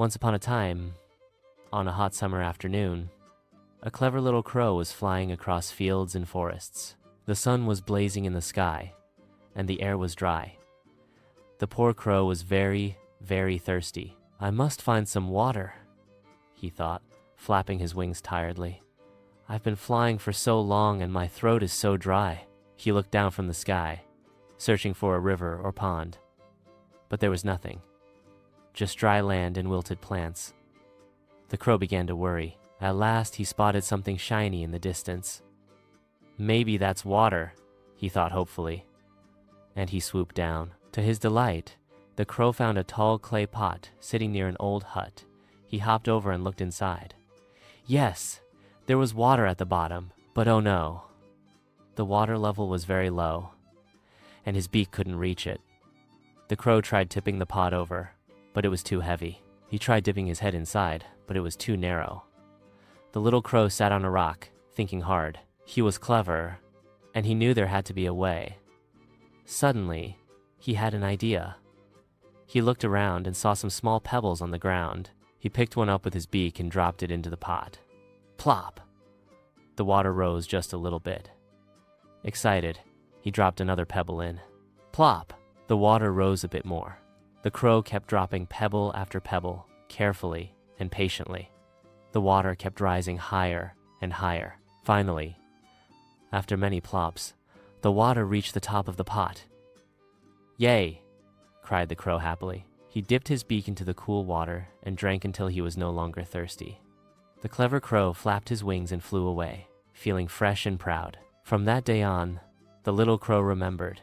Once upon a time, on a hot summer afternoon, a clever little crow was flying across fields and forests. The sun was blazing in the sky, and the air was dry. The poor crow was very, very thirsty. "I must find some water," he thought, flapping his wings tiredly. "I've been flying for so long and my throat is so dry." He looked down from the sky, searching for a river or pond. But there was nothing, just dry land and wilted plants. The crow began to worry. At last he spotted something shiny in the distance. "Maybe that's water," he thought hopefully, and he swooped down. To his delight, the crow found a tall clay pot sitting near an old hut. He hopped over and looked inside. Yes, there was water at the bottom, but oh no. The water level was very low, and his beak couldn't reach it. The crow tried tipping the pot over, but it was too heavy. He tried dipping his head inside, but it was too narrow. The little crow sat on a rock, thinking hard. He was clever, and he knew there had to be a way. Suddenly, he had an idea. He looked around and saw some small pebbles on the ground. He picked one up with his beak and dropped it into the pot. Plop! The water rose just a little bit. Excited, he dropped another pebble in. Plop! The water rose a bit more. The crow kept dropping pebble after pebble, carefully and patiently. The water kept rising higher and higher. Finally, after many plops, the water reached the top of the pot. "Yay!" cried the crow happily. He dipped his beak into the cool water and drank until he was no longer thirsty. The clever crow flapped his wings and flew away, feeling fresh and proud. From that day on, the little crow remembered,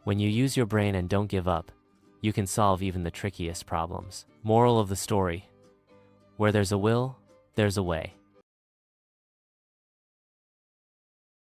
when you use your brain and don't give up, you can solve even the trickiest problems. Moral of the story: where there's a will, there's a way.